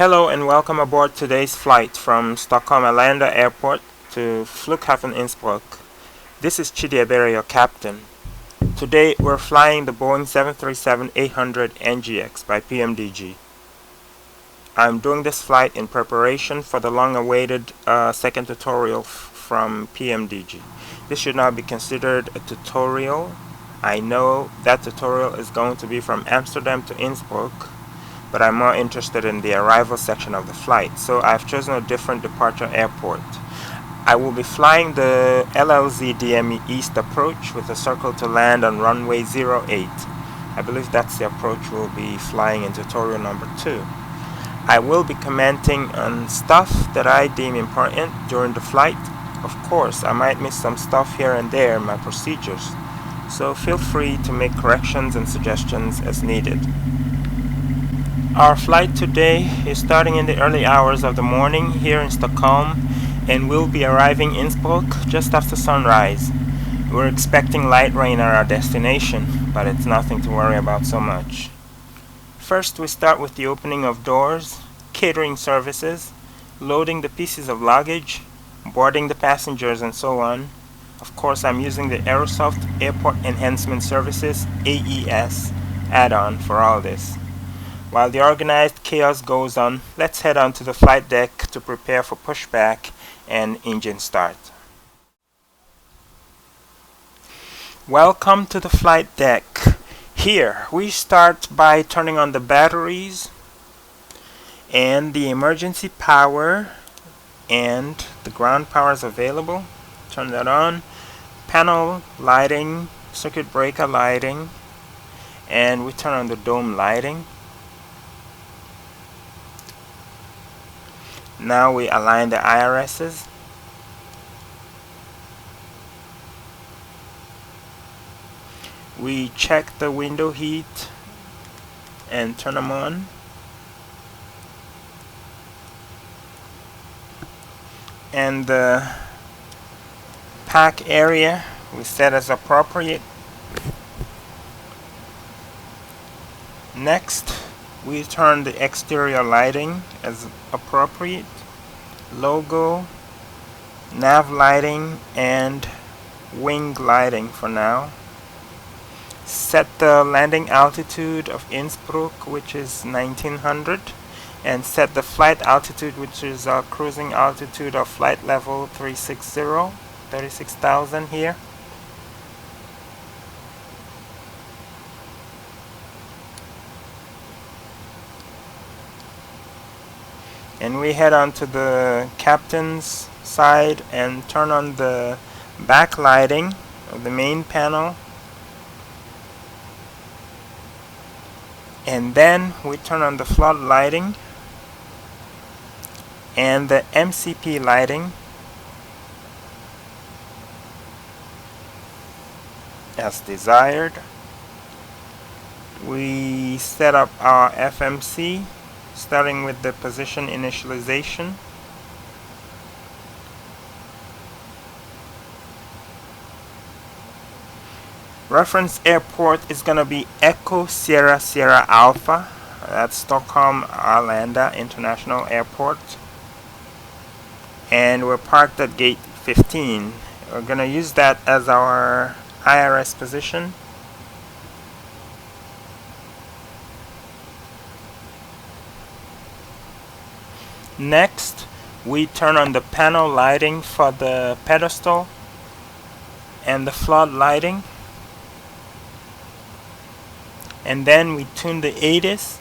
Hello and welcome aboard today's flight from Stockholm-Arlanda Airport to Flughafen Innsbruck. This is Chidi, your captain. Today we're flying the Boeing 737-800 NGX by PMDG. I'm doing this flight in preparation for the long-awaited second tutorial from PMDG. This should not be considered a tutorial. I know that tutorial is going to be from Amsterdam to Innsbruck, but I'm more interested in the arrival section of the flight, so I've chosen a different departure airport. I will be flying the LLZ DME East approach with a circle to land on runway 08. I believe that's the approach we'll be flying in tutorial number 2. I will be commenting on stuff that I deem important during the flight. Of course, I might miss some stuff here and there in my procedures, so feel free to make corrections and suggestions as needed. Our flight today is starting in the early hours of the morning here in Stockholm, and we'll be arriving in Innsbruck just after sunrise. We're expecting light rain at our destination, but it's nothing to worry about so much. First, we start with the opening of doors, catering services, loading the pieces of luggage, boarding the passengers, and so on. Of course, I'm using the Aerosoft Airport Enhancement Services AES add-on for all this. While the organized chaos goes on, let's head on to the flight deck to prepare for pushback and engine start. Welcome to the flight deck. Here, we start by turning on the batteries and the emergency power and the ground power is available. Turn that on. Panel lighting, circuit breaker lighting, and we turn on the dome lighting. Now we align the IRSs. We check the window heat and turn them on. And the pack area we set as appropriate. Next, we turn the exterior lighting as appropriate, logo, nav lighting, and wing lighting for now. Set the landing altitude of Innsbruck, which is 1900, and set the flight altitude, which is our cruising altitude of flight level 360, 36,000 here. And we head on to the captain's side and turn on the backlighting of the main panel. And then we turn on the flood lighting and the MCP lighting as desired. We set up our FMC, starting with the position initialization. Reference airport is going to be Echo Sierra Sierra Alpha. That's Stockholm-Arlanda International Airport. And we're parked at gate 15. We're going to use that as our IRS position. Next, we turn on the panel lighting for the pedestal and the flood lighting. And then we tune the ATIS.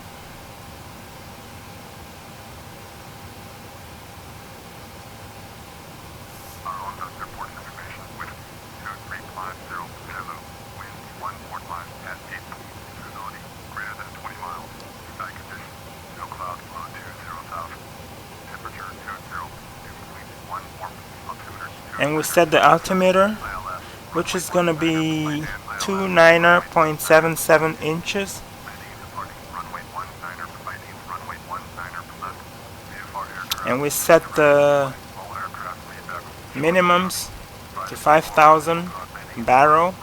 And we set the altimeter, which is going to be 29.77 inches. And we set the minimums to 5,000 barrel.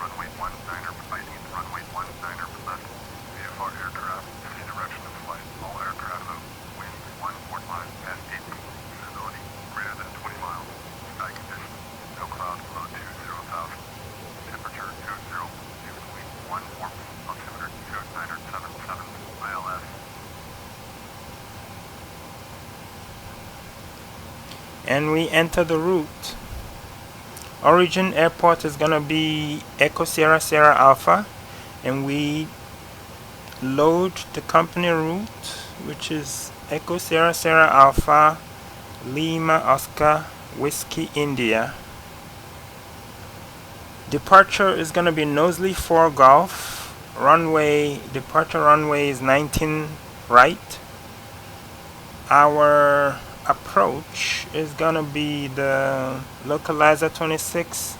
and we enter the route. Origin airport is gonna be Echo Sierra Sierra Alpha, and we load the company route, which is Echo Sierra Sierra Alpha Lima Oscar Whiskey India. Departure is gonna be Knowsley 4 Golf. Runway, departure runway is 19 right. Our approach is gonna be the localizer 26,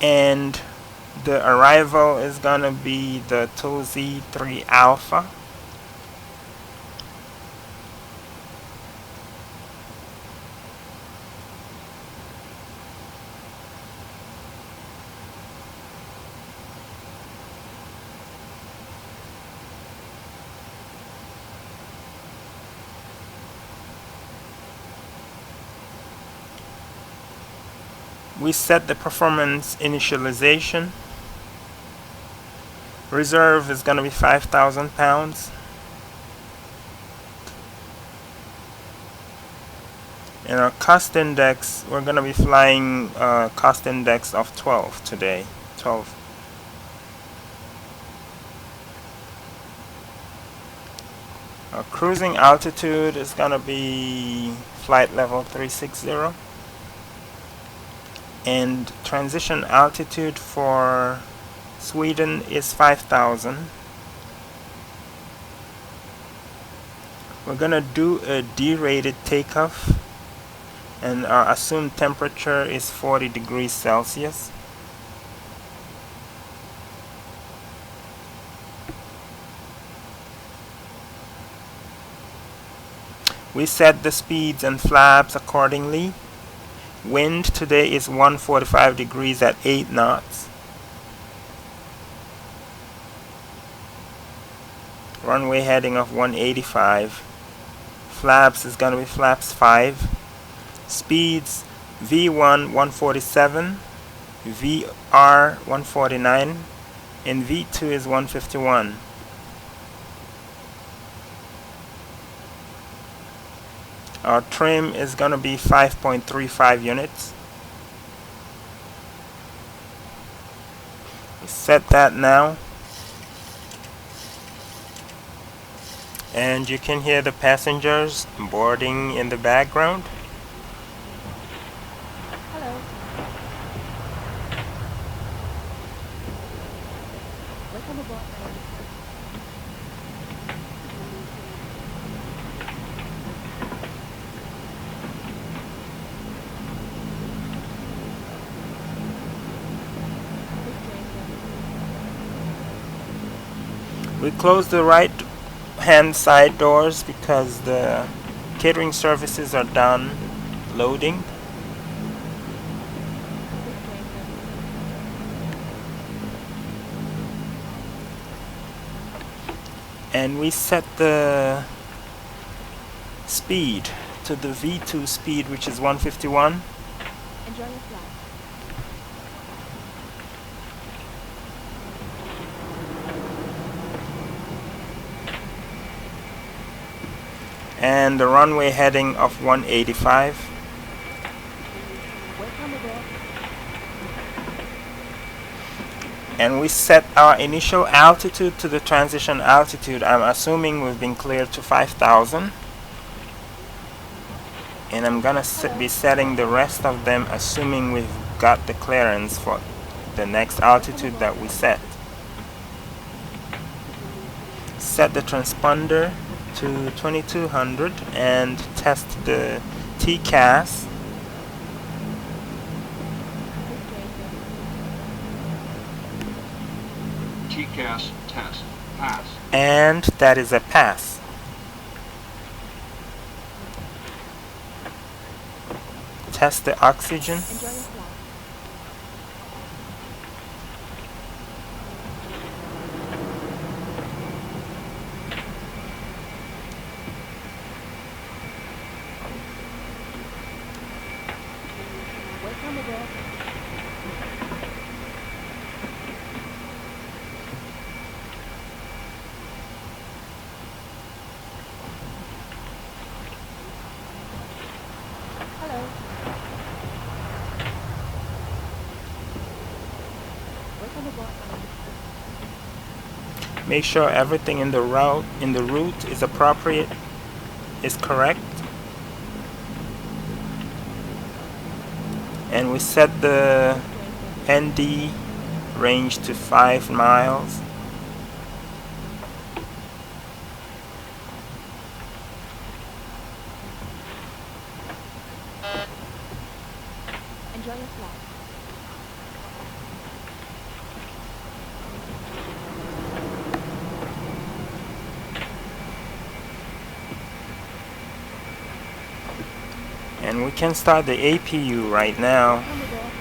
and the arrival is gonna be the 2Z3 Alpha. We set the performance initialization. Reserve is going to be 5,000 pounds. And our cost index, we're going to be flying cost index of 12 today. 12. Our cruising altitude is going to be flight level 360. And transition altitude for Sweden is 5,000. We're gonna do a derated takeoff, and our assumed temperature is 40 degrees Celsius. We set the speeds and flaps accordingly. Wind today is 145 degrees at 8 knots. Runway heading of 185. Flaps is going to be flaps 5. Speeds V1 147, VR 149, and V2 is 151. Our trim is going to be 5.35 units. We set that now. And you can hear the passengers boarding in the background. Hello. Welcome aboard. We close the right hand side doors because the catering services are done loading. And we set the speed to the V2 speed, which is 151. Enjoy your flight. And the runway heading of 185. Welcome aboard. And we set our initial altitude to the transition altitude. I'm assuming we've been cleared to 5,000. And I'm gonna be setting the rest of them assuming we've got the clearance for the next altitude that we set. Set the transponder to 2200 and test the TCAS. TCAS test pass. And that is a pass. Test the oxygen. Enjoy your flight. Welcome aboard. Hello. Welcome aboard. Make sure everything in the route is appropriate, is correct. And we set the ND range to 5 miles. Enjoy your flight. And we can start the APU right now. Welcome aboard.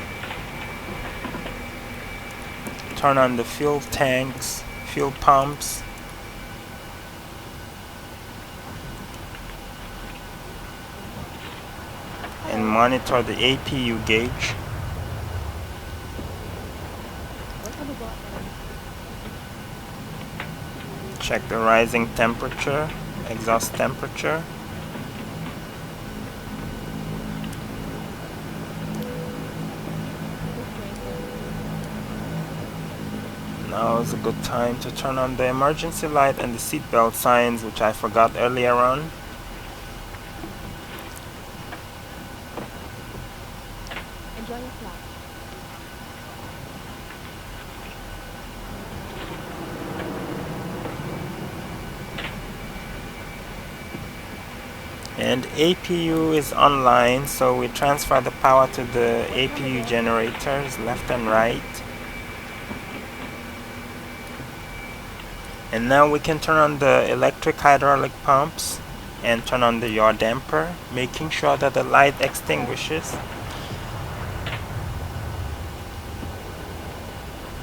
Turn on the fuel tanks, fuel pumps. And monitor the APU gauge. Welcome aboard. Check the rising temperature, exhaust temperature. Now is a good time to turn on the emergency light and the seatbelt signs, which I forgot earlier on. Enjoy your flight. And APU is online, so we transfer the power to the APU generators left and right. And now we can turn on the electric hydraulic pumps and turn on the yaw damper, making sure that the light extinguishes.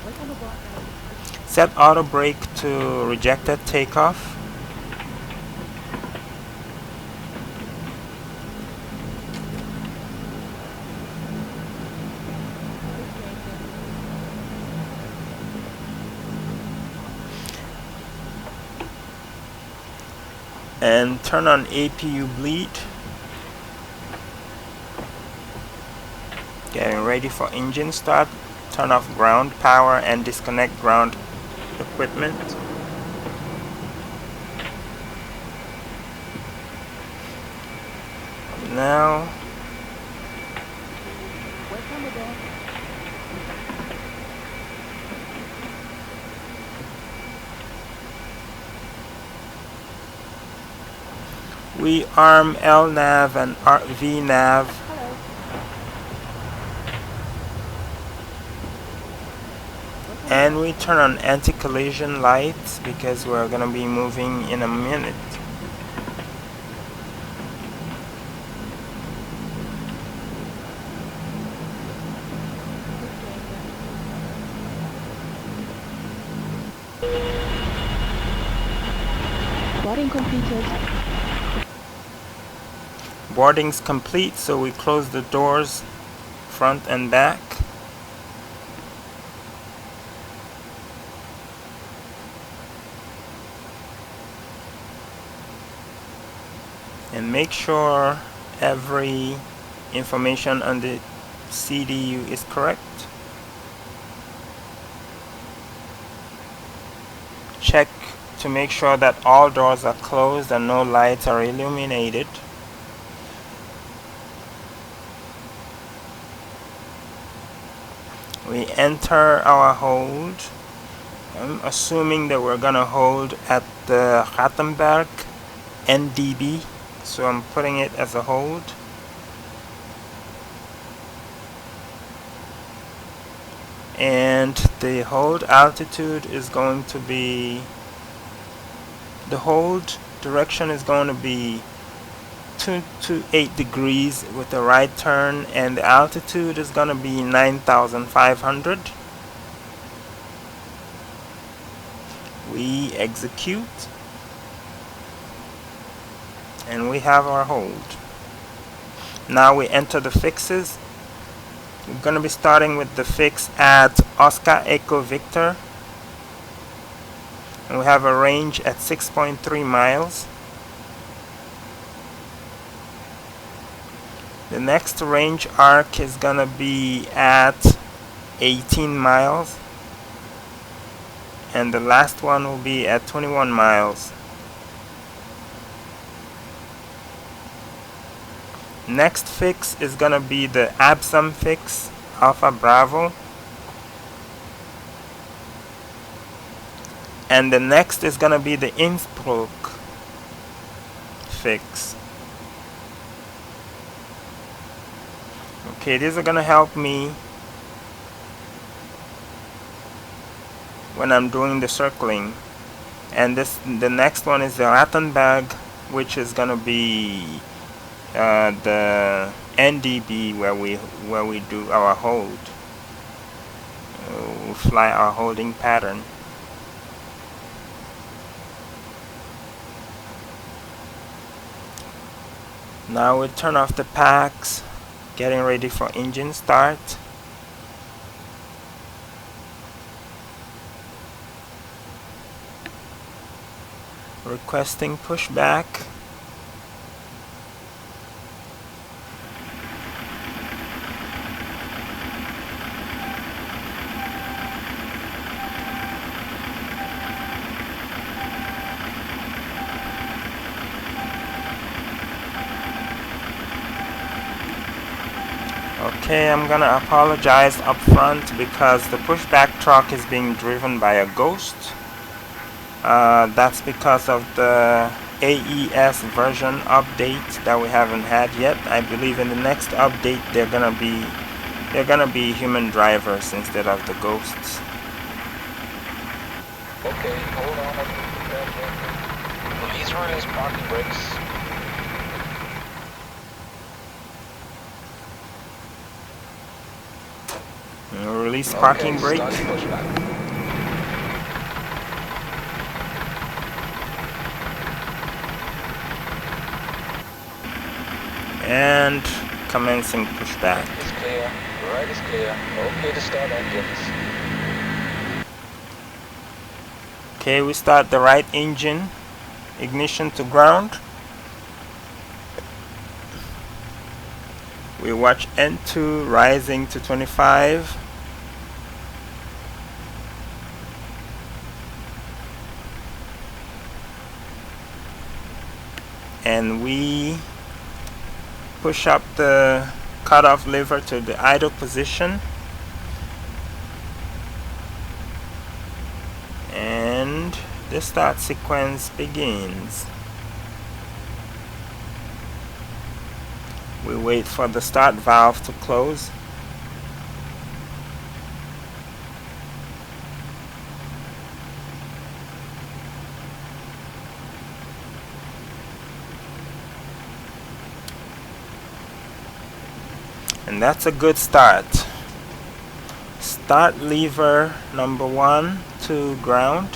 Welcome aboard. Set auto brake to rejected takeoff. And turn on APU bleed. Getting ready for engine start. Turn off ground power and disconnect ground equipment. Now Welcome aboard. we arm LNAV and VNAV. Hello. Welcome And we turn on anti-collision lights because we're going to be moving in a minute. Boarding completed. Boarding's complete, so we close the doors front and back. And make sure every information on the CDU is correct. Check to make sure that all doors are closed and no lights are illuminated. We enter our hold. I'm assuming that we're gonna hold at the Rattenberg NDB, so I'm putting it as a hold. And the hold altitude is going to be, the hold direction is going to be 228 degrees with a right turn, and the altitude is going to be 9,500. We execute, and we have our hold. Now we enter the fixes. We're going to be starting with the fix at Oscar Echo Victor, and we have a range at 6.3 miles. The next range arc is gonna be at 18 miles, and the last one will be at 21 miles. Next fix is gonna be the Absam fix, Alpha Bravo. And the next is gonna be the Innsbruck fix. Okay, these are gonna help me when I'm doing the circling. And the next one is the Rattenberg, which is gonna be the NDB where we do our hold. We fly our holding pattern. Now we turn off the packs, getting ready for engine start. Requesting pushback. Okay, I'm gonna apologize up front because the pushback truck is being driven by a ghost. That's because of the AES version update that we haven't had yet. I believe in the next update they're gonna be human drivers instead of the ghosts. Okay, hold on. Please release parking brakes. Release parking brake. Start pushback. And commencing pushback. It's clear. Right is clear. Okay to start engines. Okay, we start the right engine. Ignition to ground. We watch N2 rising to 25. And we push up the cutoff lever to the idle position. And the start sequence begins. We wait for the start valve to close. And that's a good start. Start lever number 1 to ground.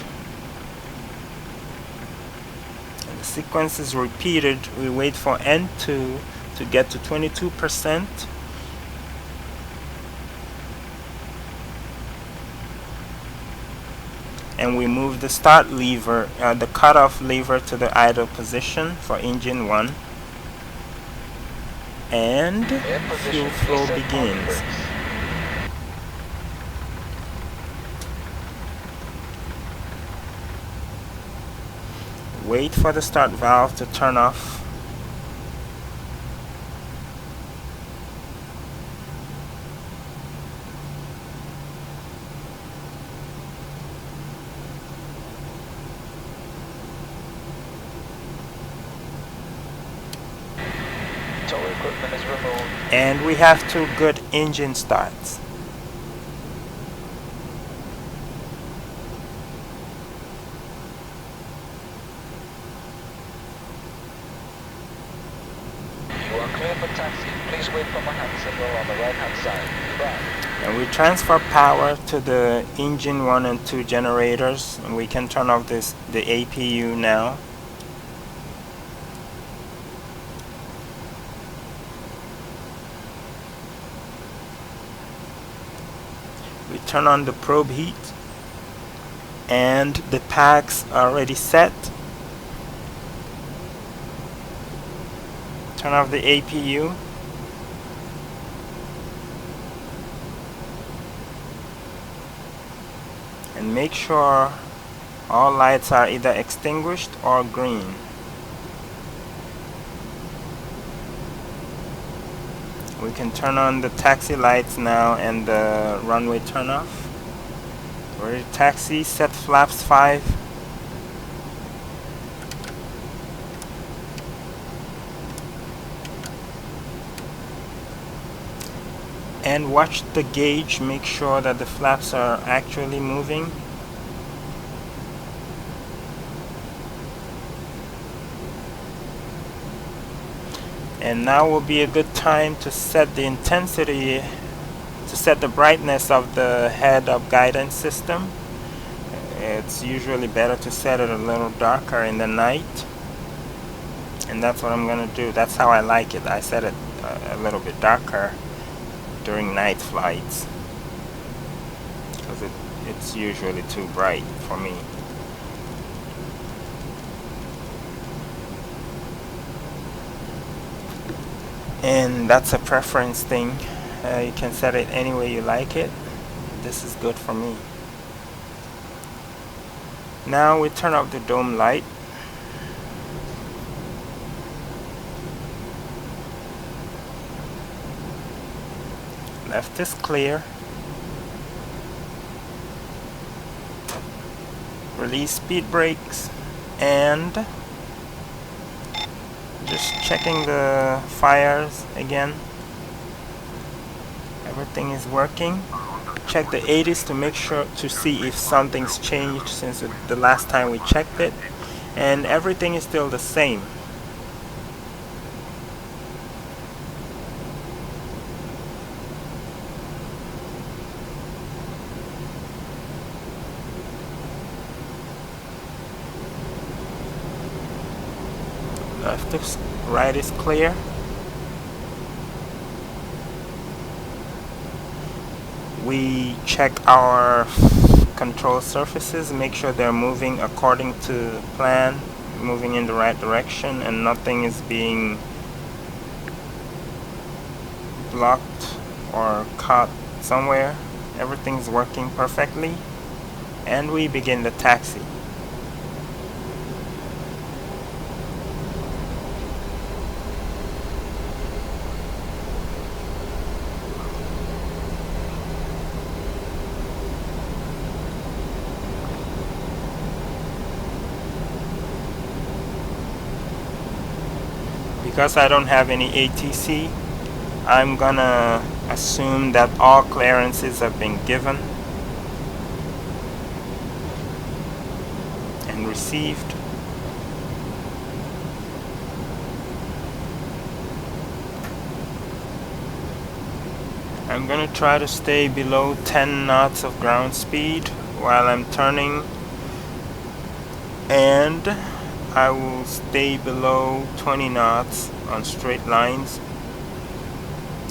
And the sequence is repeated. We wait for N2 to get to 22%. And we move the start lever, the cutoff lever to the idle position for engine 1. And fuel flow begins. Wait for the start valve to turn off. Equipment is removed. And we have 2 good engine starts. You are clear for taxi. Please wait for my hand signal on the right hand side. Goodbye. And we transfer power to the engine 1 and 2 generators, and we can turn off the APU now. We turn on the probe heat, and the packs are already set. Turn off the APU. and make sure all lights are either extinguished or green. We can turn on the taxi lights now and the runway turn off. Ready to taxi, set flaps 5. And watch the gauge, make sure that the flaps are actually moving. And now will be a good time to set the intensity, to set the brightness of the head-up guidance system. It's usually better to set it a little darker in the night. And that's what I'm going to do. That's how I like it. I set it a little bit darker during night flights, because it's usually too bright for me. And that's a preference thing. You can set it any way you like it. This is good for me. Now we turn off the dome light. Left is clear. Release speed brakes, and just checking the fires again. Everything is working. Check the 80s to make sure to see if something's changed since the last time we checked it, and everything is still the same. Left is, right is clear. We check our control surfaces, make sure they're moving according to plan, moving in the right direction, and nothing is being blocked or caught somewhere. Everything's working perfectly, and we begin the taxi. Because I don't have any ATC, I'm gonna assume that all clearances have been given and received. I'm gonna try to stay below 10 knots of ground speed while I'm turning, and I will stay below 20 knots on straight lines.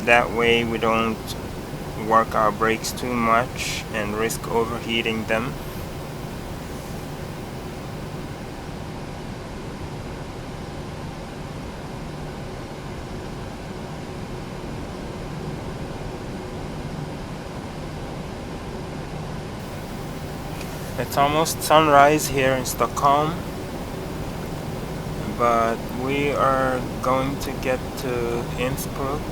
That way we don't work our brakes too much and risk overheating them. It's almost sunrise here in Stockholm, but we are going to get to Innsbruck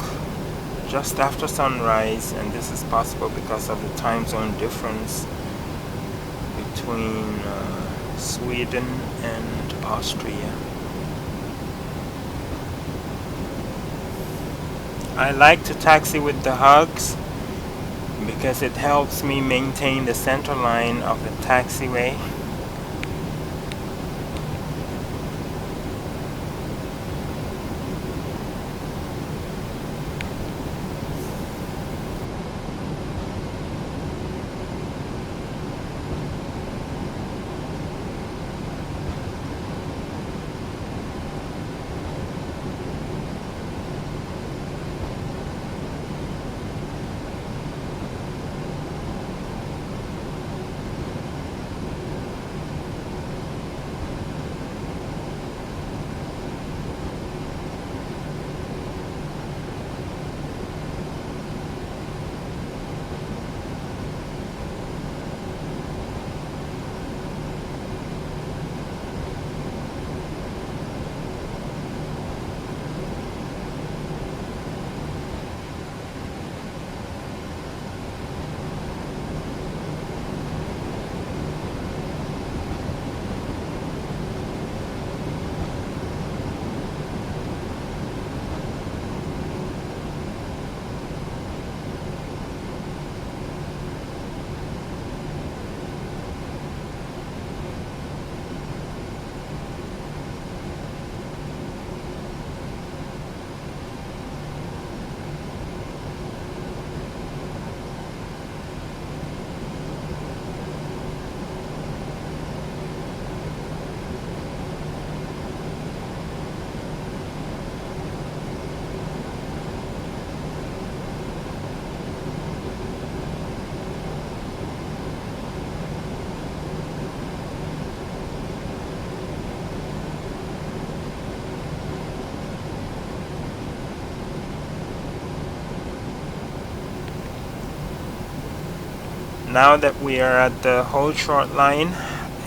just after sunrise, and this is possible because of the time zone difference between Sweden and Austria. I like to taxi with the hugs because it helps me maintain the center line of the taxiway. Now that we are at the hold short line,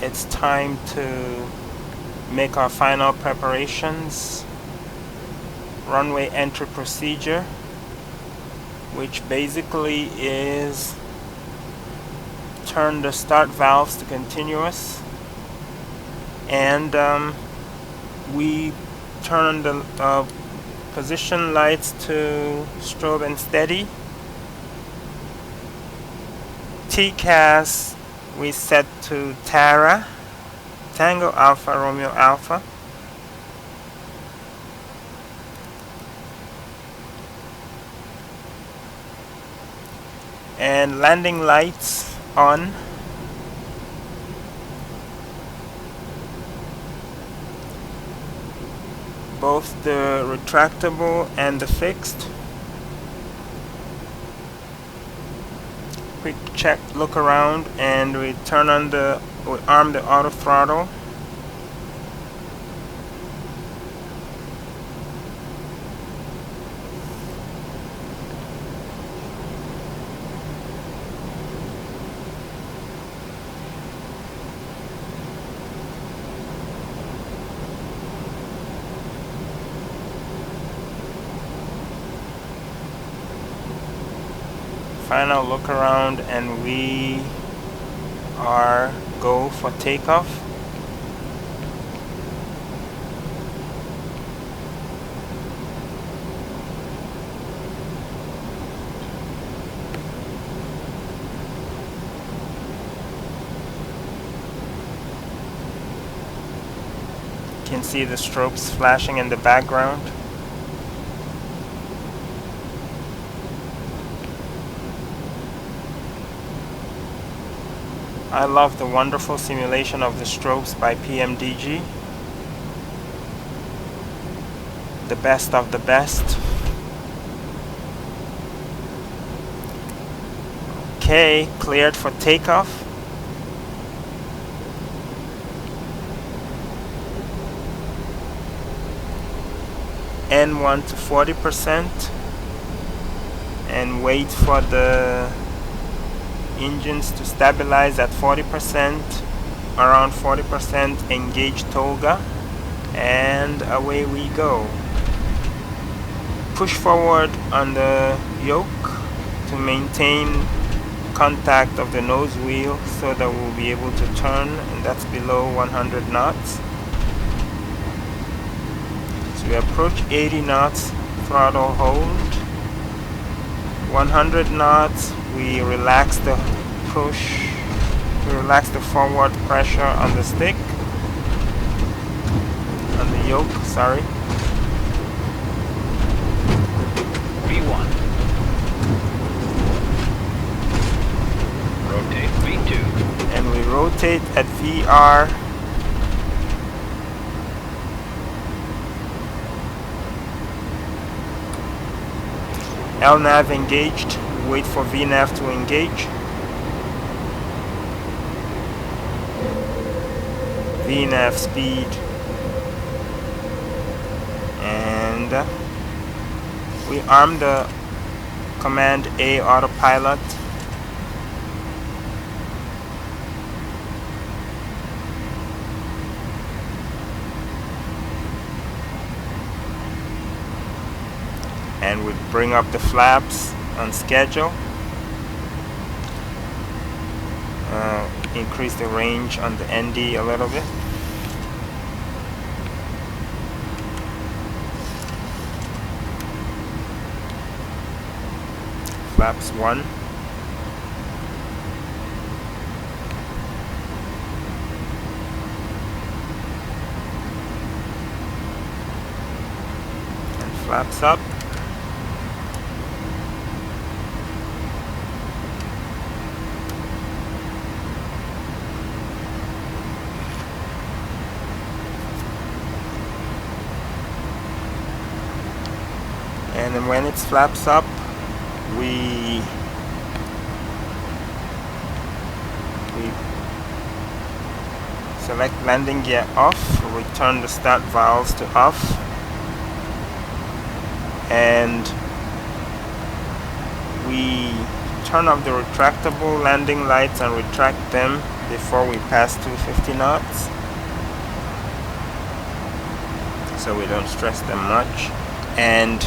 it's time to make our final preparations. Runway entry procedure, which basically is turn the start valves to continuous, and we turn the position lights to strobe and steady. TCAS we set to Tara, Tango Alpha Romeo Alpha. And landing lights on. Both the retractable and the fixed. Quick check, look around, and we arm the auto throttle. Final look around, and we are go for takeoff. You can see the strobes flashing in the background. I love the wonderful simulation of the strobes by PMDG. The best of the best. Okay, cleared for takeoff. N1 to 40%. And wait for the engines to stabilize at 40%, around 40%, engage Tolga, and away we go. Push forward on the yoke to maintain contact of the nose wheel so that we'll be able to turn, and that's below 100 knots. So we approach 80 knots, throttle hold. 100 knots, we relax the push, we relax the forward pressure on the stick, on the yoke, sorry. V1. Rotate V2. And we rotate at VR. LNAV engaged. Wait for VNAV to engage. VNAV speed. And we arm the Command A autopilot. And we bring up the flaps on schedule. Increase the range on the ND a little bit. Flaps 1. And flaps up. And then when it flaps up, we select landing gear off, we turn the start valves to off, and we turn off the retractable landing lights and retract them before we pass 250 knots, so we don't stress them much. And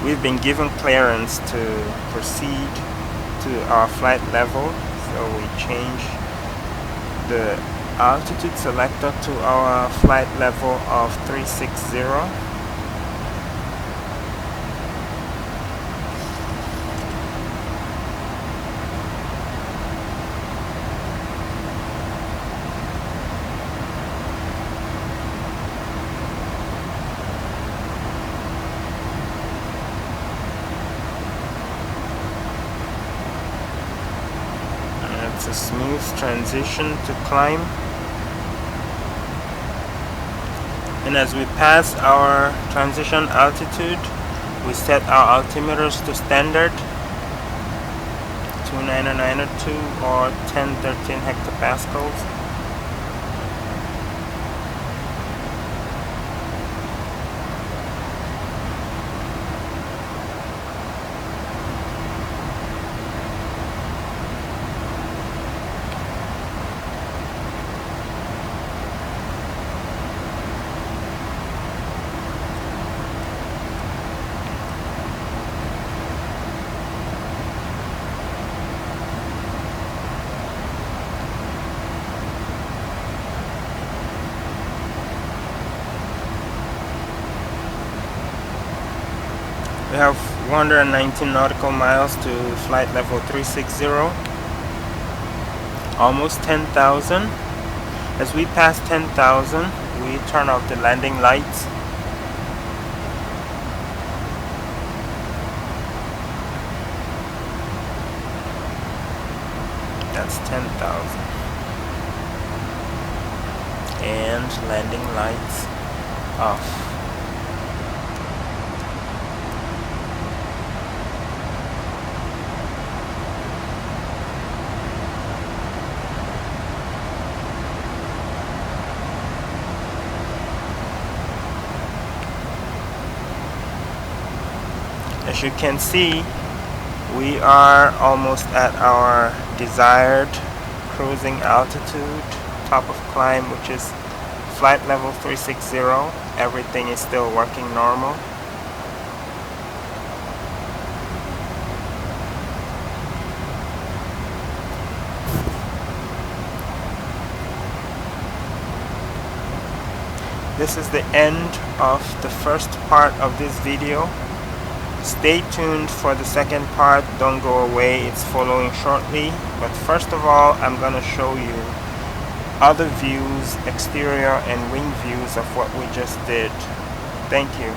we've been given clearance to proceed to our flight level, so we change the altitude selector to our flight level of 360. It's a smooth transition to climb. And as we pass our transition altitude, we set our altimeters to standard 29902 or 1013 hectopascals. We have 119 nautical miles to flight level 360, almost 10,000. As we pass 10,000, we turn off the landing lights. That's 10,000. And landing lights off. As you can see, we are almost at our desired cruising altitude, top of climb, which is flight level 360. Everything is still working normal. This is the end of the first part of this video. Stay tuned for the second part. Don't go away, it's following shortly. But first of all, I'm going to show you other views, exterior and wing views of what we just did. Thank you.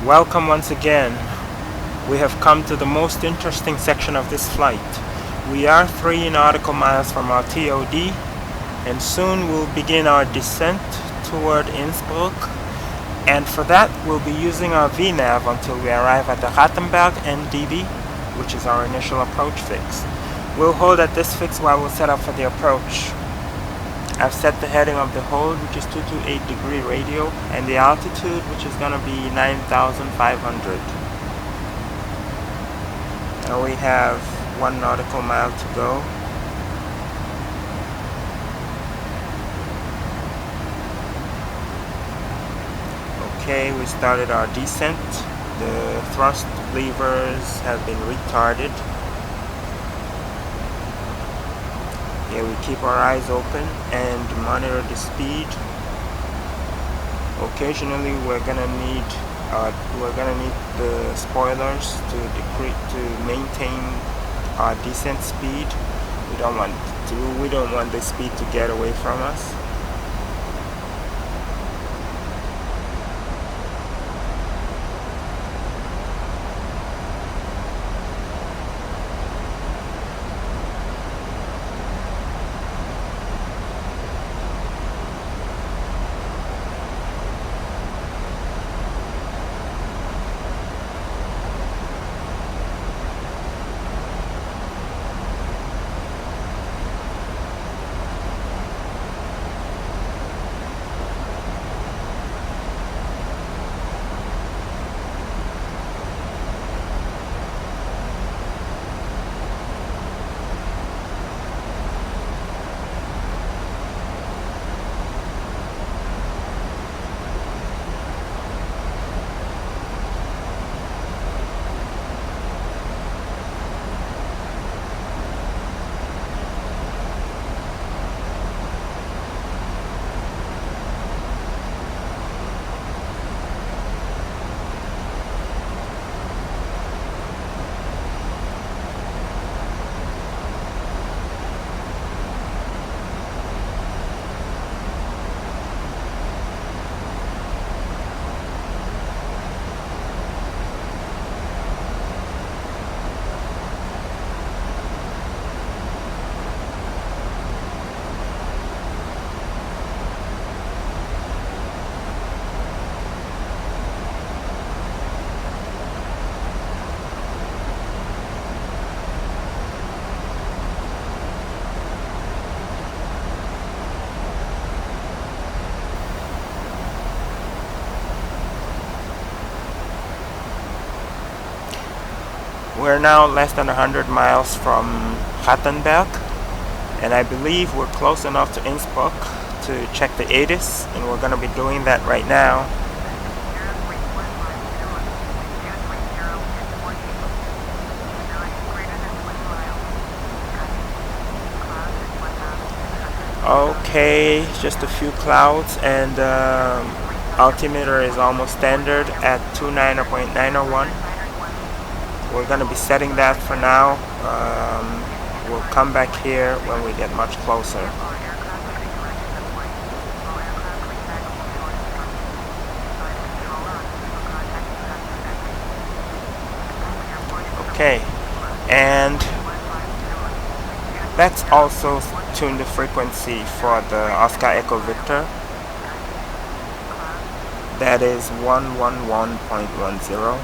Welcome once again. We have come to the most interesting section of this flight. We are 3 nautical miles from our TOD, and soon we'll begin our descent toward Innsbruck, and for that we'll be using our VNAV until we arrive at the Rattenberg NDB, which is our initial approach fix. We'll hold at this fix while we'll set up for the approach. I've set the heading of the hold, which is 228 degree radial, and the altitude, which is going to be 9,500. Now we have 1 nautical mile to go. Okay, we started our descent. The thrust levers have been retarded. Yeah, we keep our eyes open and monitor the speed. Occasionally, we're gonna need the spoilers to maintain our descent speed. We don't want the speed to get away from us. We're now less than 100 miles from Rattenberg, and I believe we're close enough to Innsbruck to check the ATIS, and we're going to be doing that right now. Okay, just a few clouds, and altimeter is almost standard at 29.901. We're going to be setting that for now. We'll come back here when we get much closer. Okay, and let's also tune the frequency for the Oscar Echo Victor. That is 111.10.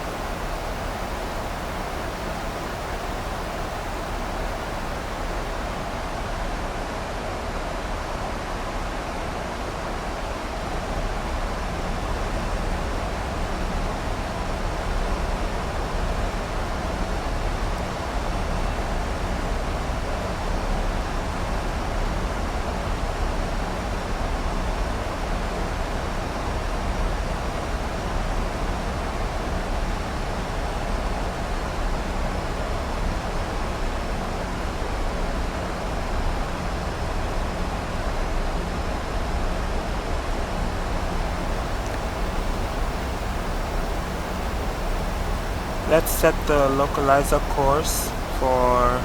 Let's set the localizer course for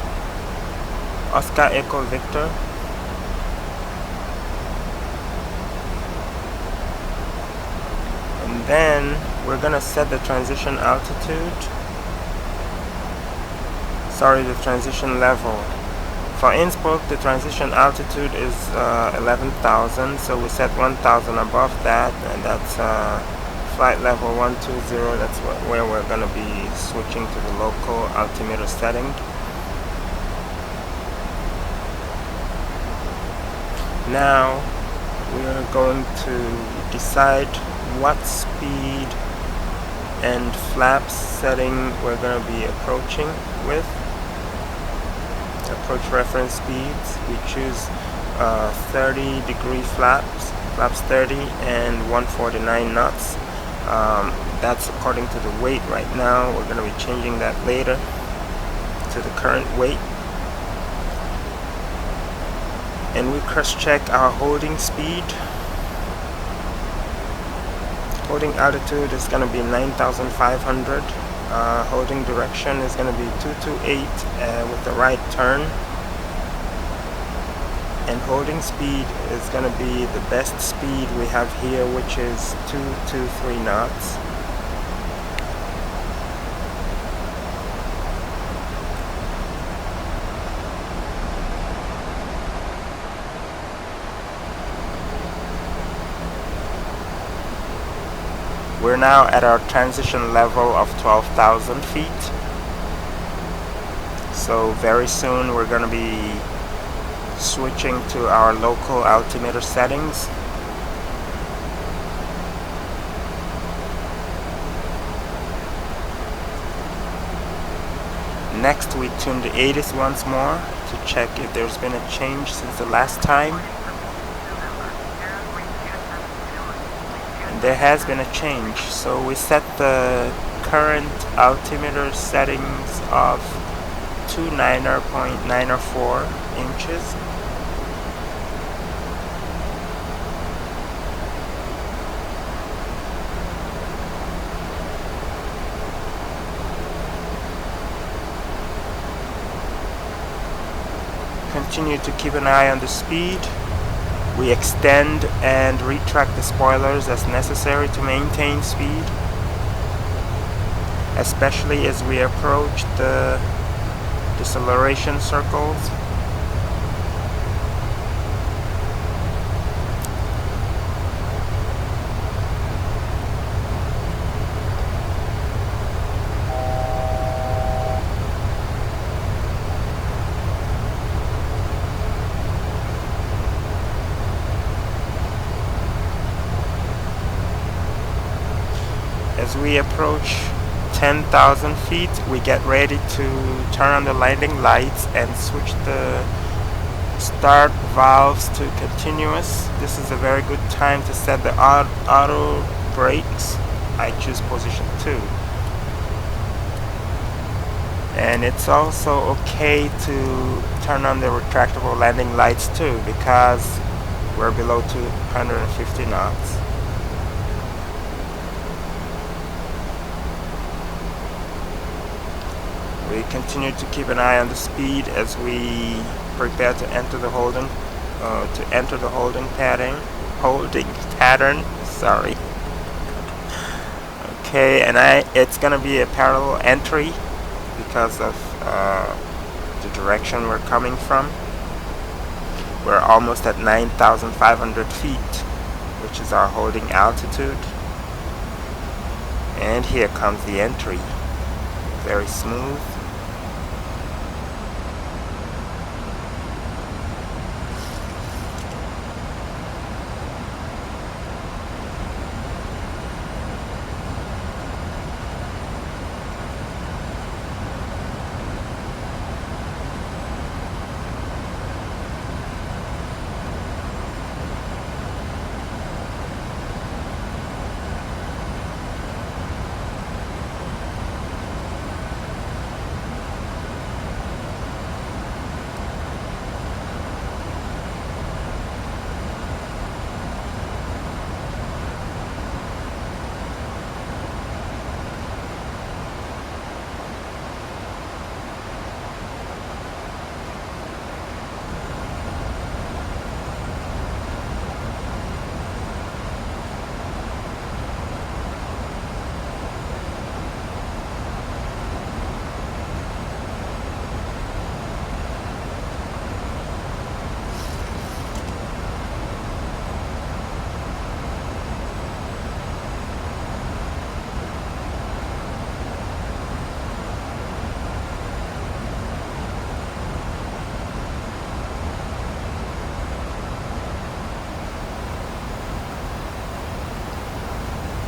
Oscar Echo Victor. And then we're gonna set the transition altitude. Sorry, the transition level. For Innsbruck, the transition altitude is 11,000, so we set 1,000 above that, and that's flight level 120. That's where we're gonna be switching to the local altimeter setting. Now we're going to decide what speed and flaps setting we're going to be approaching with. Approach reference speeds, we choose 30-degree flaps 30 and 149 knots. That's according to the weight right now. We're going to be changing that later to the current weight. And we cross-check our holding speed. Holding altitude is going to be 9,500. Holding direction is going to be 228 with the right turn. And holding speed is going to be the best speed we have here, which is 223 knots. We're now at our transition level of 12,000 feet. So very soon we're going to be switching to our local altimeter settings. Next we tune the ATIS once more to check if there's been a change since the last time. There has been a change, so we set the current altimeter settings of 29.94 inches. Continue to keep an eye on the speed. We extend and retract the spoilers as necessary to maintain speed, especially as we approach the deceleration circles. As we approach 10,000 feet, we get ready to turn on the landing lights and switch the start valves to continuous. This is a very good time to set the auto brakes. I choose position 2. And it's also okay to turn on the retractable landing lights too, because we're below 250 knots. We continue to keep an eye on the speed as we prepare to enter the holding pattern. Sorry. Okay, and it's gonna be a parallel entry because of the direction we're coming from. We're almost at 9,500 feet, which is our holding altitude. And here comes the entry. Very smooth.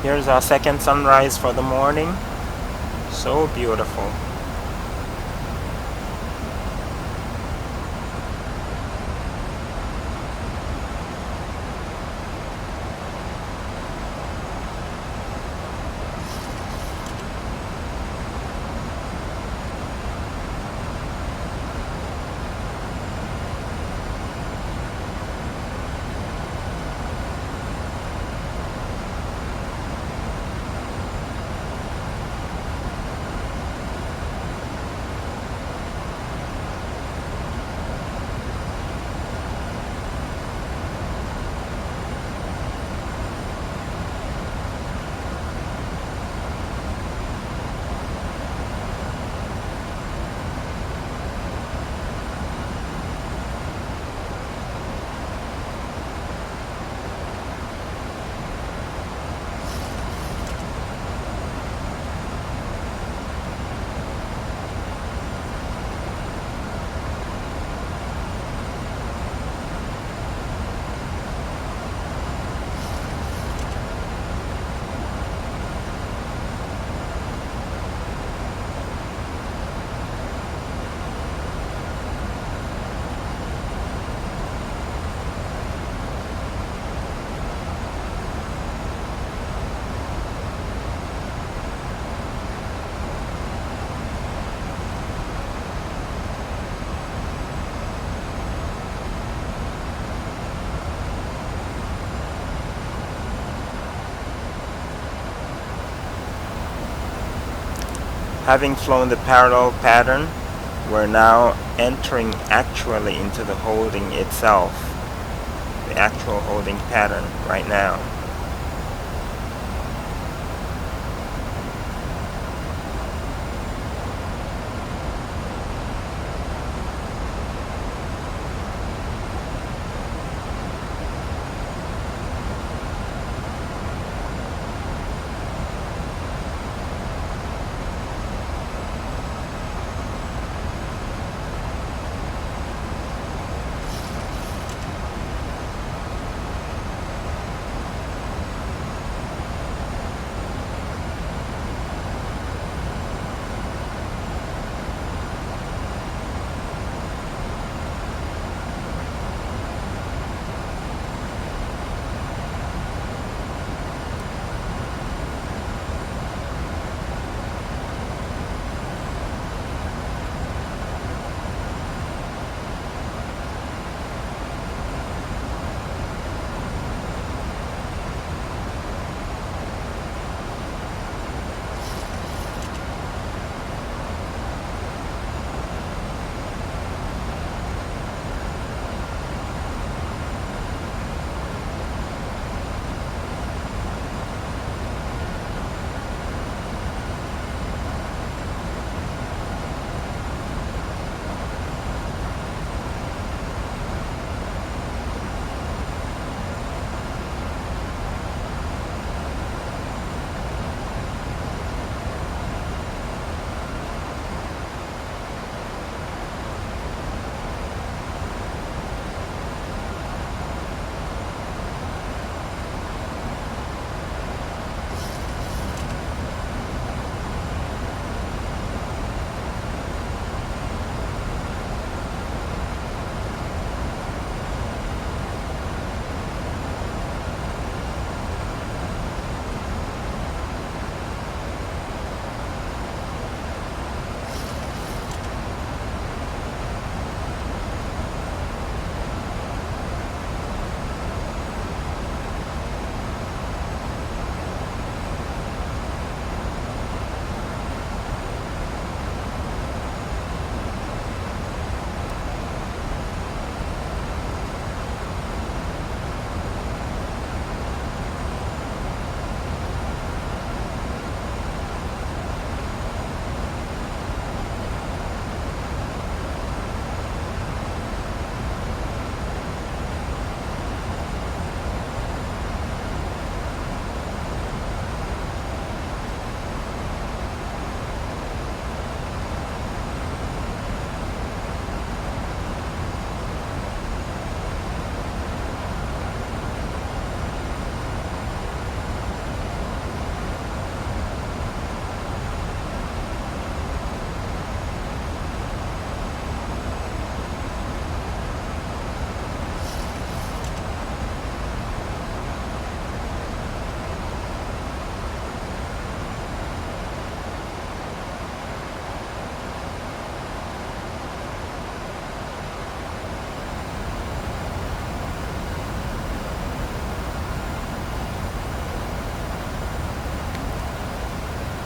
Here's our second sunrise for the morning. So beautiful. Having flown the parallel pattern, we're now entering actually into the holding itself, the actual holding pattern right now.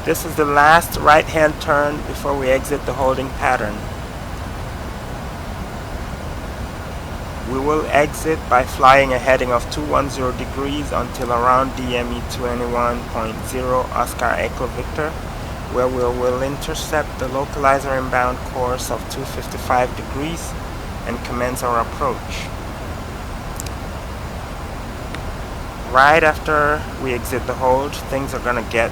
This is the last right-hand turn before we exit the holding pattern. We will exit by flying a heading of 210 degrees until around DME 21.0 Oscar Echo Victor, where we will intercept the localizer inbound course of 255 degrees and commence our approach. Right after we exit the hold, things are going to get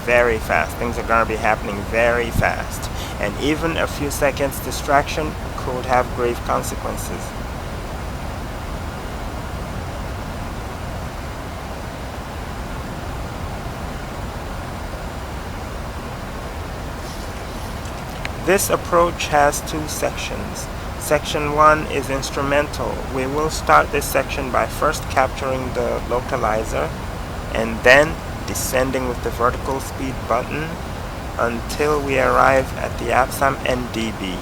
very fast. Things are going to be happening very fast. And even a few seconds distraction could have grave consequences. This approach has two sections. Section 1 is instrumental. We will start this section by first capturing the localizer and then descending with the vertical speed button until we arrive at the APSAM NDB.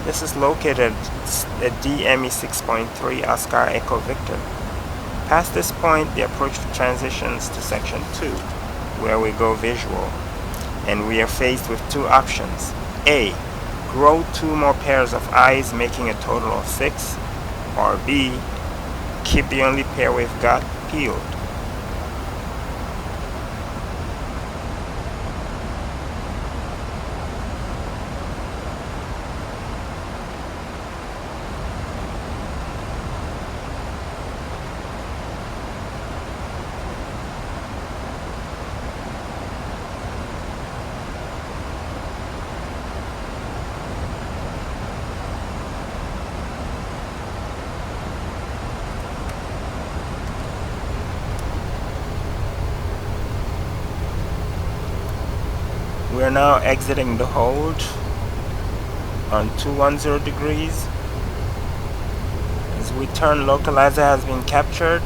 This is located at DME 6.3 Oscar Echo Victor. Past this point, the approach transitions to Section 2, where we go visual. And we are faced with two options. A, grow 2 more pairs of eyes, making a total of 6. Or B, keep the only pair we've got peeled. We are now exiting the hold on 210 degrees. As we turn, localizer has been captured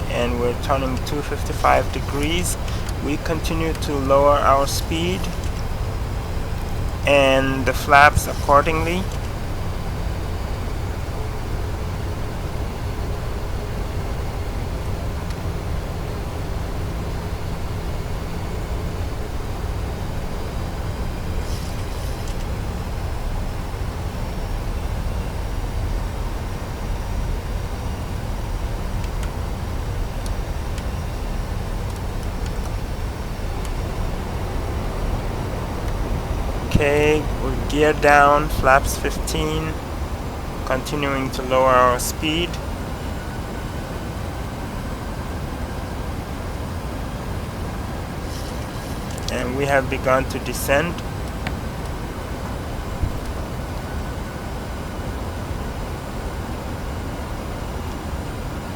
and we're turning 255 degrees. We continue to lower our speed and the flaps accordingly. Okay, we're geared down, flaps 15, continuing to lower our speed. And we have begun to descend.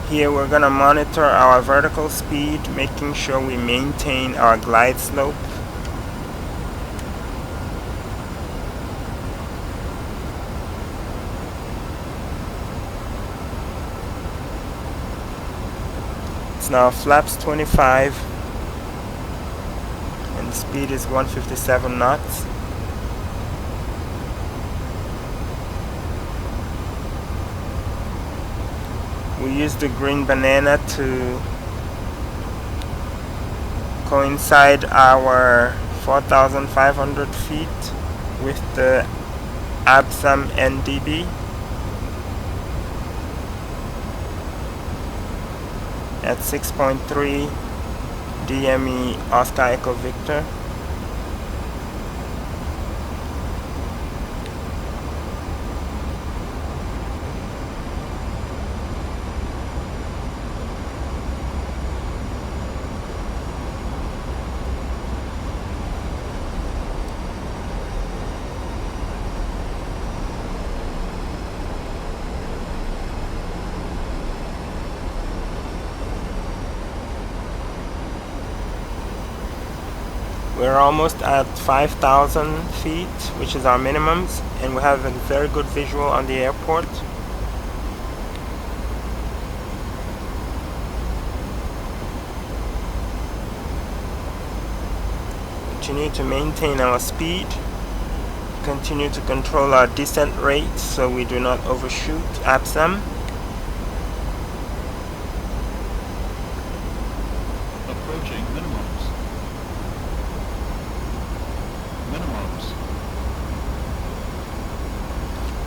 Here we're going to monitor our vertical speed, making sure we maintain our glide slope. Now flaps 25 and the speed is 157 knots. We use the green banana to coincide our 4,500 feet with the APSAM NDB. At 6.3 DME Oscar Echo Victor. We're almost at 5,000 feet, which is our minimums, and we have a very good visual on the airport. Continue to maintain our speed. Continue to control our descent rate so we do not overshoot APSAM. Approaching minimums.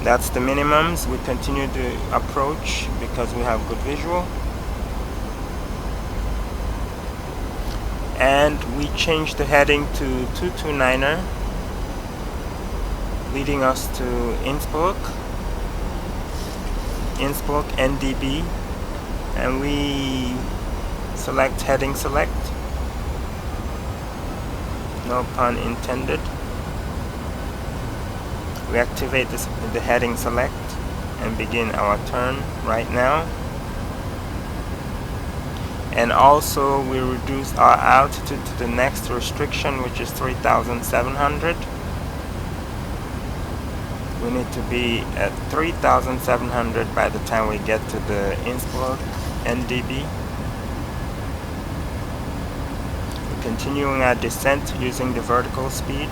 That's the minimums. We continue the approach because we have good visual. And we change the heading to 229er, leading us to Innsbruck NDB, and we select heading select, no pun intended. We activate the heading select and begin our turn right now. And also we reduce our altitude to the next restriction, which is 3,700. We need to be at 3,700 by the time we get to the Innsbruck NDB. We're continuing our descent using the vertical speed.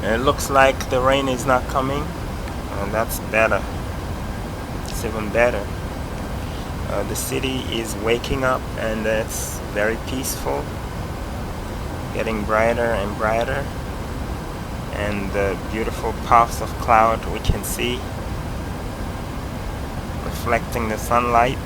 It looks like the rain is not coming, and that's better. It's even better. The city is waking up, and it's very peaceful, getting brighter and brighter, and the beautiful puffs of cloud we can see reflecting the sunlight.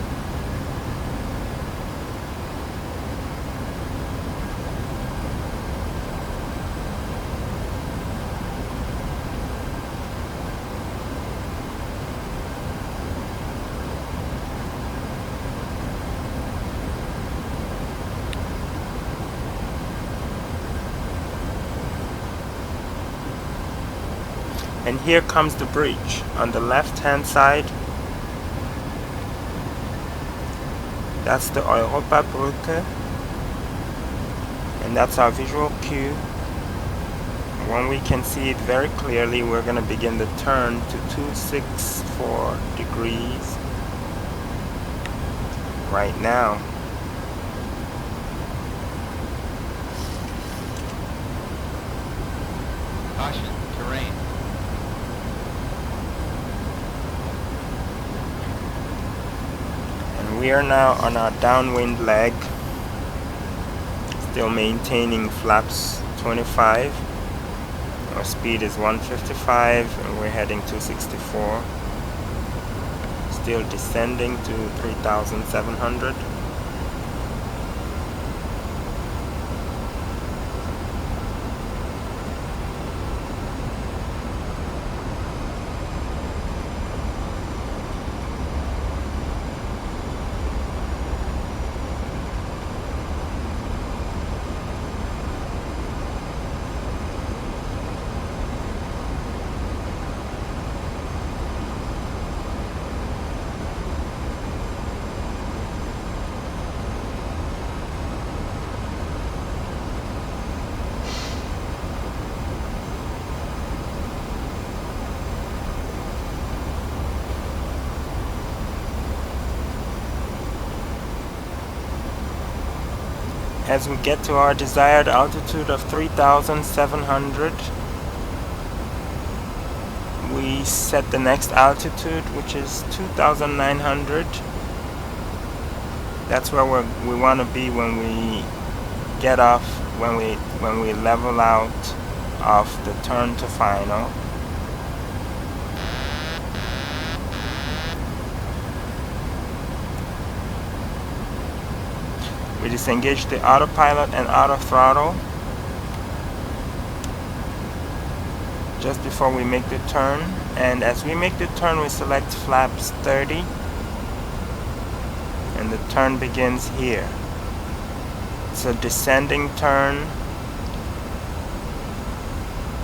And here comes the bridge on the left hand side. That's the Europabrücke, and that's our visual cue. When we can see it very clearly, we're going to begin the turn to 264 degrees right now. Caution, terrain. We are now on our downwind leg, still maintaining flaps 25. Our speed is 155 and we're heading 264. Still descending to 3,700. As we get to our desired altitude of 3,700, we set the next altitude, which is 2,900. That's where we want to be when we get off, when we level out of the turn to final. We disengage the autopilot and auto throttle just before we make the turn, and as we make the turn we select flaps 30 and the turn begins here. It's a descending turn.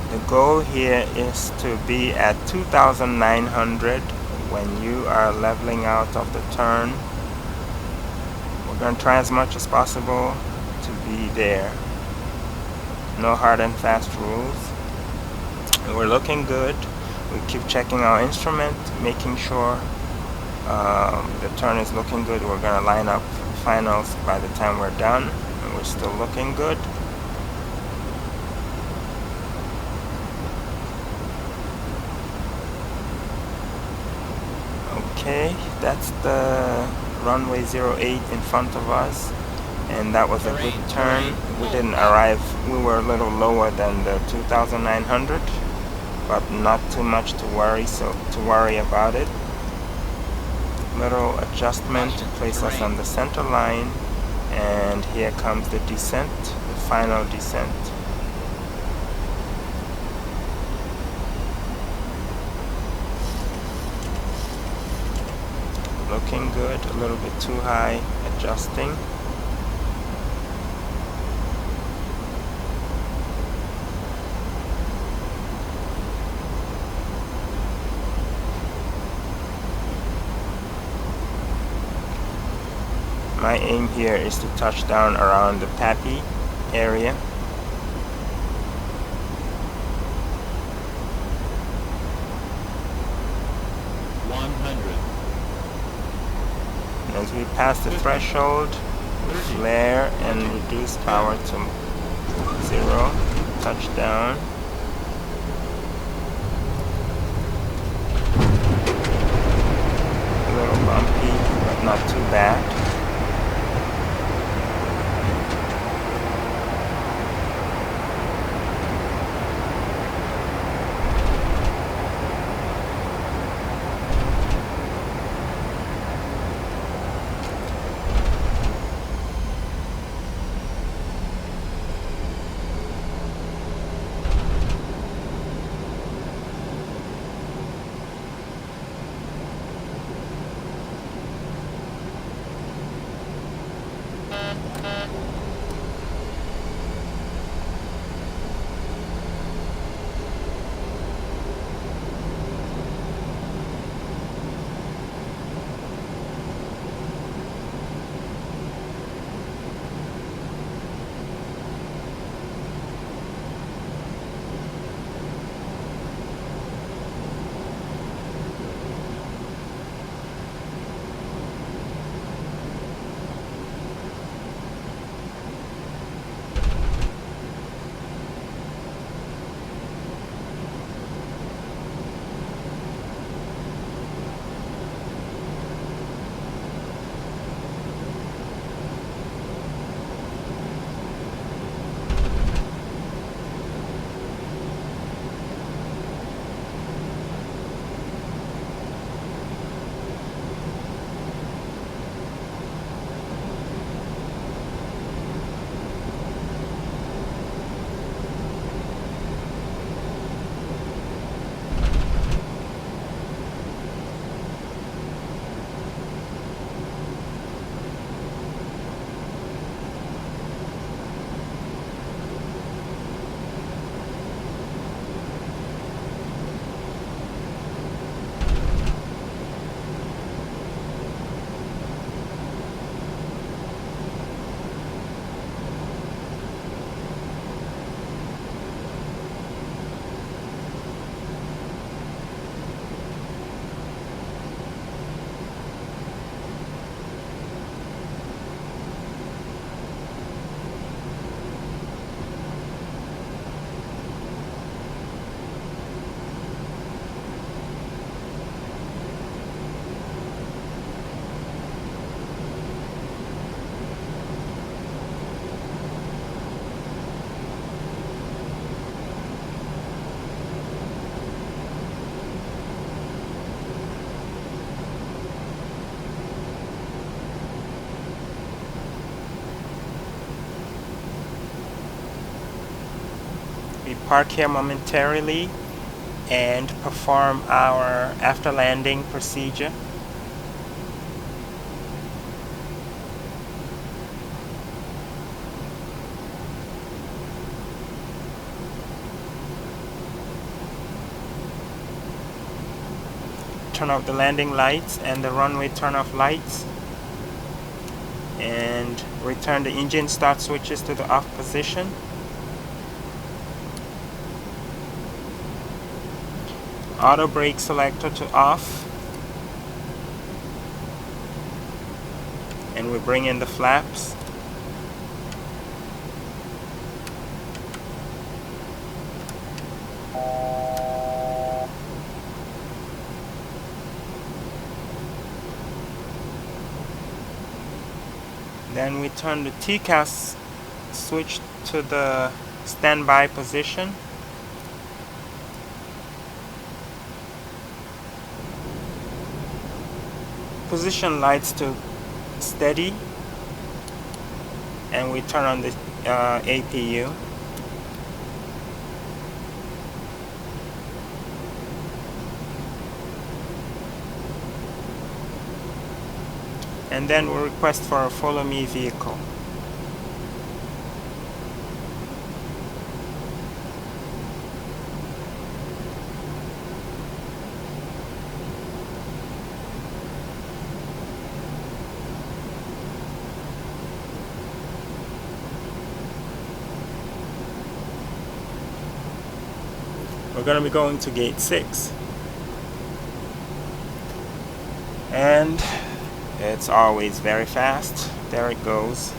The goal here is to be at 2,900 when you are leveling out of the turn. We're going to try as much as possible to be there. No hard and fast rules. And we're looking good. We keep checking our instrument, making sure the turn is looking good. We're going to line up finals by the time we're done, and we're still looking good. Okay, that's the runway 08 in front of us, and that was a good turn. We didn't arrive, we were a little lower than the 2900, but not too much to worry about it. Little adjustment to place us on the center line, and here comes the descent, the final descent. Looking good, a little bit too high, adjusting. My aim here is to touch down around the Pappy area. As we pass the threshold, we flare and reduce power to 0, touchdown. A little bumpy, but not too bad. We park here momentarily and perform our after landing procedure. Turn off the landing lights and the runway turn off lights, and return the engine start switches to the off position. Auto brake selector to off, and we bring in the flaps. Then we turn the TCAS switch to the standby position. Position lights to steady, and we turn on the APU. And then we'll request for a follow me vehicle. We're going to be going to gate 6. And it's always very fast. There it goes.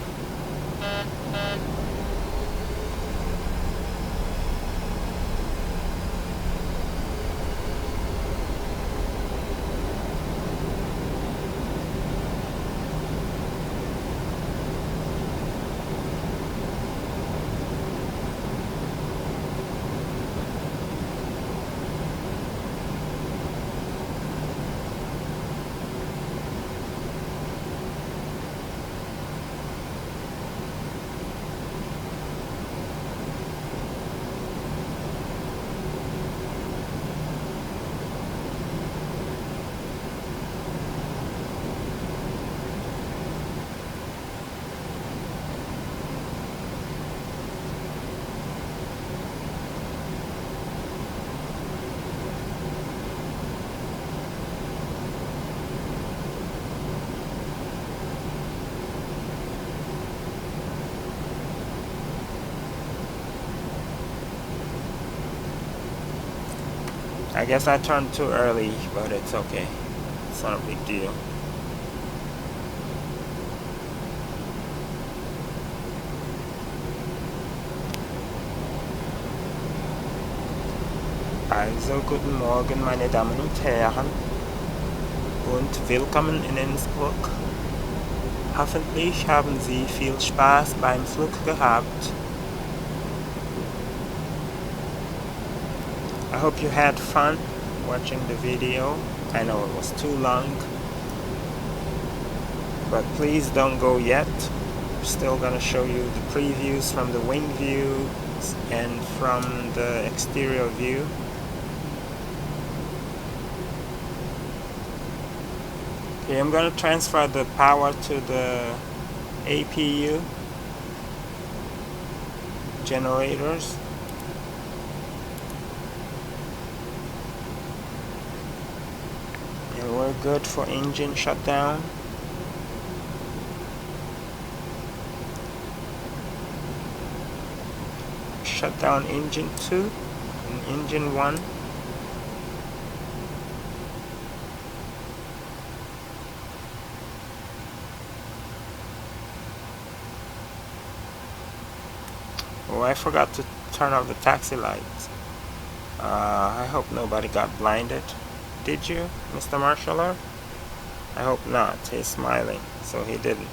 I guess I turned too early, but it's okay. It's not a big deal. Also, guten Morgen, meine Damen und Herren, und willkommen in Innsbruck. Hoffentlich haben Sie viel Spaß beim Flug gehabt. I hope you had fun watching the video. I know it was too long, but please don't go yet. I'm still gonna show you the previews from the wing view and from the exterior view. Okay, I'm gonna transfer the power to the APU generators. And we're good for engine shutdown. Shut down engine 2 and engine 1. Oh, I forgot to turn off the taxi lights. I hope nobody got blinded. Did you, Mr. Marshaller? I hope not. He's smiling, so he didn't.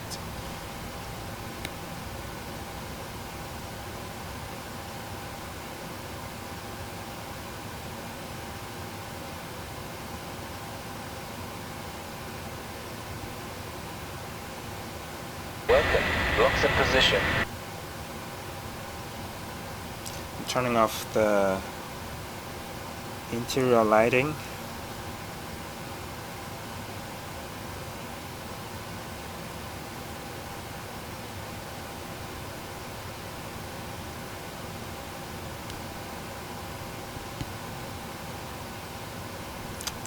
Welcome. Blocks in position. I'm turning off the interior lighting.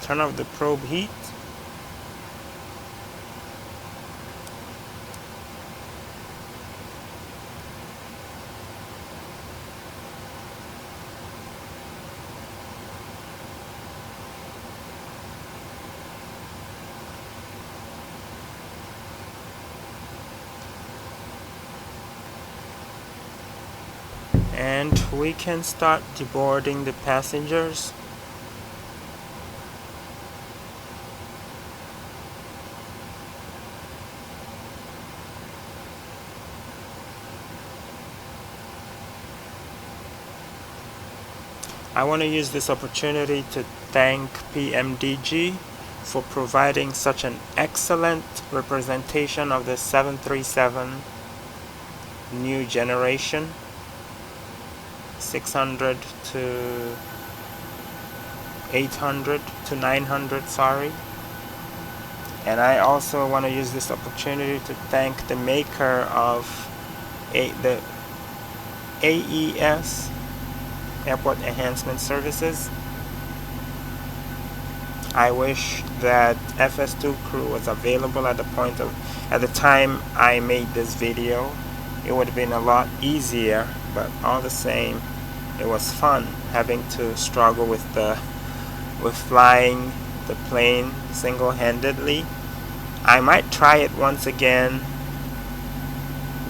Turn off the probe heat. And we can start deboarding the passengers. I want to use this opportunity to thank PMDG for providing such an excellent representation of the 737 new generation 600 to 800 to 900, sorry. And I also want to use this opportunity to thank the maker of the AES, Airport Enhancement Services. I wish that FS2Crew was available at the time I made this video. It would have been a lot easier, but all the same, it was fun having to struggle with flying the plane single-handedly. I might try it once again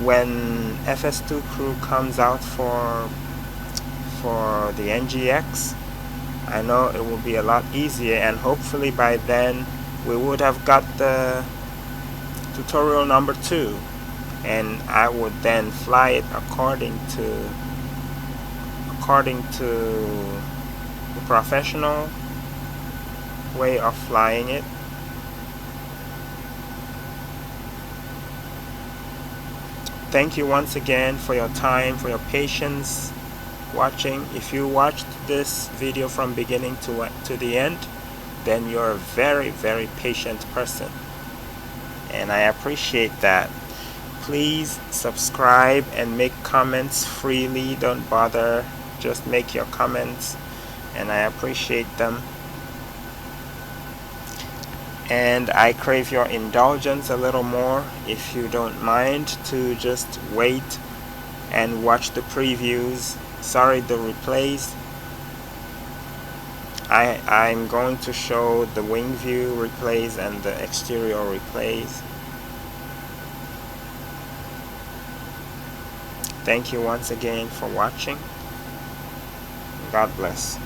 when FS2Crew comes out for the NGX. I know it will be a lot easier, and hopefully by then we would have got the tutorial number 2, and I would then fly it according to the professional way of flying it. Thank you once again for your time, for your patience watching. If you watched this video from beginning to the end, then you're a very, very patient person, and I appreciate that. Please subscribe and make comments freely. Don't bother, just make your comments, and I appreciate them. And I crave your indulgence a little more, if you don't mind, to just wait and watch the previews. Sorry, the replays. I'm going to show the wing view replays and the exterior replays. Thank you once again for watching. God bless.